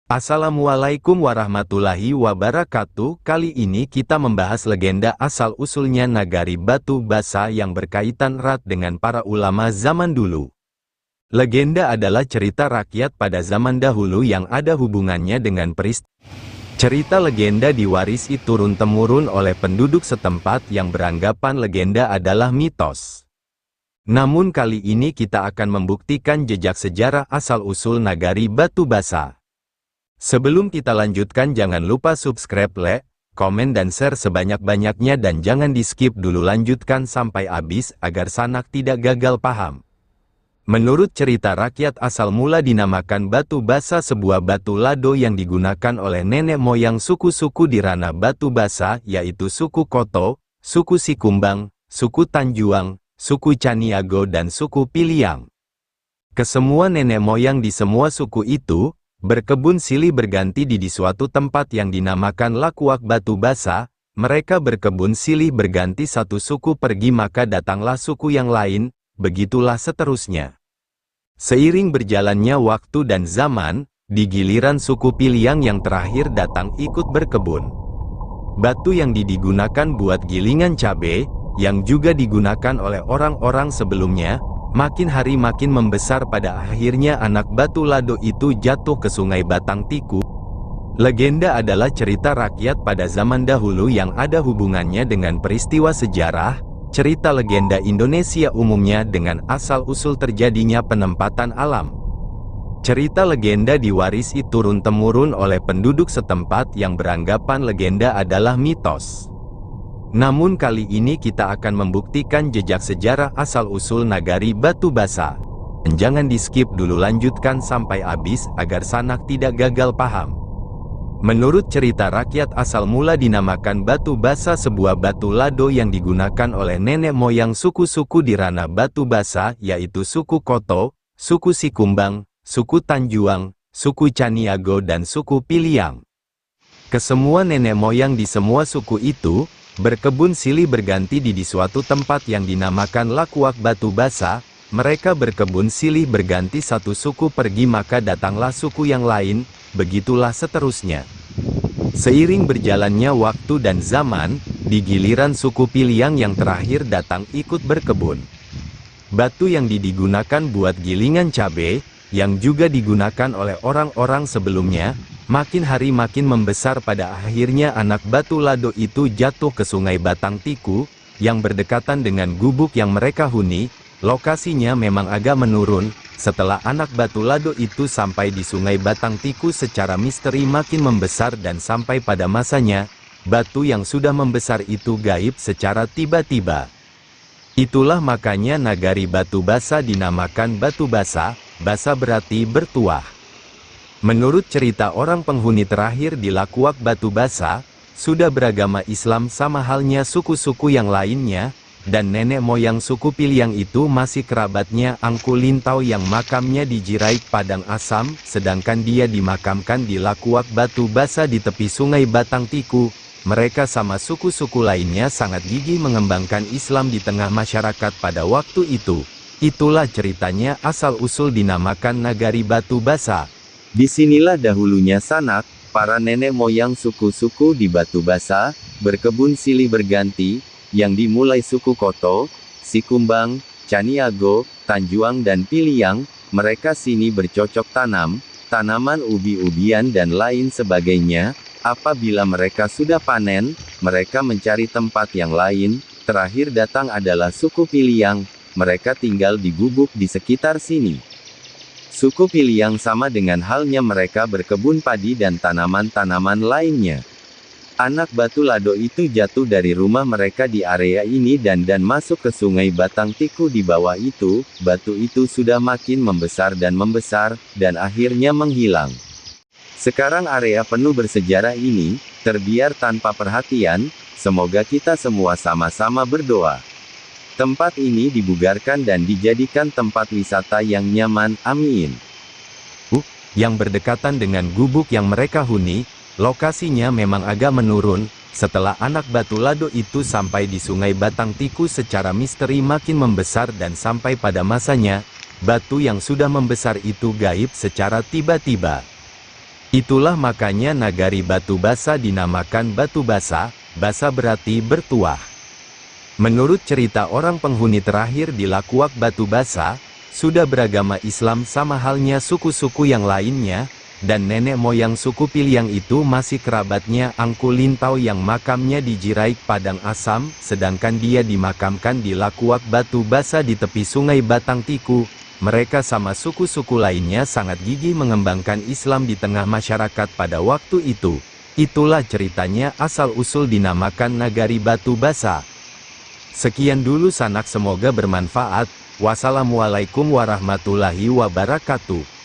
Assalamualaikum warahmatullahi wabarakatuh. Kali ini kita membahas legenda asal-usulnya Nagari Batu Basa yang berkaitan erat dengan para ulama zaman dulu. Legenda adalah cerita rakyat pada zaman dahulu yang ada hubungannya dengan peristiwa. Cerita legenda diwarisi turun-temurun oleh penduduk setempat yang beranggapan legenda adalah mitos. Namun kali ini kita akan membuktikan jejak sejarah asal-usul Nagari Batu Basa. Sebelum kita lanjutkan, jangan lupa subscribe, like, komen dan share sebanyak-banyaknya dan jangan di-skip dulu, lanjutkan sampai habis agar sanak tidak gagal paham. Menurut cerita rakyat, asal mula dinamakan Batu Basa sebuah batu lado yang digunakan oleh nenek moyang suku-suku di ranah Batu Basa, yaitu suku Koto, suku Sikumbang, suku Tanjuang, suku Caniago dan suku Piliang. Kesemua nenek moyang di semua suku itu berkebun silih berganti di suatu tempat yang dinamakan Lakuak Batu Basa. Mereka berkebun silih berganti, satu suku pergi maka datanglah suku yang lain, begitulah seterusnya. Seiring berjalannya waktu dan zaman, di giliran suku Piliang yang terakhir datang ikut berkebun. Batu yang digunakan buat gilingan cabai, yang juga digunakan oleh orang-orang sebelumnya, makin hari makin membesar. Pada akhirnya anak batu lado itu jatuh ke Sungai Batang Tiku. Legenda adalah cerita rakyat pada zaman dahulu yang ada hubungannya dengan peristiwa sejarah. Cerita legenda Indonesia umumnya dengan asal-usul terjadinya penempatan alam. Cerita legenda diwarisi turun-temurun oleh penduduk setempat yang beranggapan legenda adalah mitos. Namun kali ini kita akan membuktikan jejak sejarah asal-usul Nagari Batu Basa. Dan jangan di-skip dulu, lanjutkan sampai habis agar sanak tidak gagal paham. Menurut cerita rakyat, asal mula dinamakan Batu Basa sebuah batu lado yang digunakan oleh nenek moyang suku-suku di ranah Batu Basa, yaitu suku Koto, suku Sikumbang, suku Tanjuang, suku Caniago dan suku Piliang. Kesemua nenek moyang di semua suku itu berkebun silih berganti di suatu tempat yang dinamakan Lakuak Batu Basa. Mereka berkebun silih berganti, satu suku pergi maka datanglah suku yang lain, begitulah seterusnya. Seiring berjalannya waktu dan zaman, di giliran suku Piliang yang terakhir datang ikut berkebun. Batu yang digunakan buat gilingan cabai, yang juga digunakan oleh orang-orang sebelumnya, makin hari makin membesar. Pada akhirnya anak batu lado itu jatuh ke Sungai Batang Tiku, yang berdekatan dengan gubuk yang mereka huni. Lokasinya memang agak menurun. Setelah anak batu lado itu sampai di Sungai Batang Tiku, secara misteri makin membesar dan sampai pada masanya, batu yang sudah membesar itu gaib secara tiba-tiba. Itulah makanya Nagari Batu Basa dinamakan Batu Basa. Basa berarti bertuah. Menurut cerita orang penghuni terakhir di Lakuak Batu Basa, sudah beragama Islam sama halnya suku-suku yang lainnya, dan nenek moyang suku Piliang itu masih kerabatnya Angku Lintau yang makamnya di Jiraik Padang Asam, sedangkan dia dimakamkan di Lakuak Batu Basa di tepi Sungai Batang Tiku. Mereka sama suku-suku lainnya sangat gigih mengembangkan Islam di tengah masyarakat pada waktu itu. Itulah ceritanya asal-usul dinamakan Nagari Batu Basa. Disinilah dahulunya sanak, para nenek moyang suku-suku di Batu Basa, berkebun silih berganti, yang dimulai suku Koto, Sikumbang, Caniago, Tanjuang dan Piliang. Mereka sini bercocok tanam, tanaman ubi-ubian dan lain sebagainya. Apabila mereka sudah panen, mereka mencari tempat yang lain. Terakhir datang adalah suku Piliang. Mereka tinggal di gubuk di sekitar sini. Suku Piliang sama dengan halnya mereka berkebun padi dan tanaman-tanaman lainnya. Anak batu lado itu jatuh dari rumah mereka di area ini dan masuk ke Sungai Batang Tiku. Di bawah itu, batu itu sudah makin membesar dan akhirnya menghilang. Sekarang area penuh bersejarah ini terbiar tanpa perhatian. Semoga kita semua sama-sama berdoa tempat ini dibugarkan dan dijadikan tempat wisata yang nyaman, amin. Yang berdekatan dengan gubuk yang mereka huni, lokasinya memang agak menurun. Setelah anak batu lado itu sampai di Sungai Batang Tiku, secara misteri makin membesar dan sampai pada masanya, batu yang sudah membesar itu gaib secara tiba-tiba. Itulah makanya nagari Batu Basa dinamakan Batu Basa, basa berarti bertuah. Menurut cerita orang penghuni terakhir di Lakuak Batu Basa, sudah beragama Islam sama halnya suku-suku yang lainnya, dan nenek moyang suku Piliang itu masih kerabatnya Angku Lintau yang makamnya di Jiraik Padang Asam, sedangkan dia dimakamkan di Lakuak Batu Basa di tepi sungai Batang Tiku. Mereka sama suku-suku lainnya sangat gigih mengembangkan Islam di tengah masyarakat pada waktu itu. Itulah ceritanya asal-usul dinamakan nagari Batu Basa. Sekian dulu sanak, semoga bermanfaat. Wassalamualaikum warahmatullahi wabarakatuh.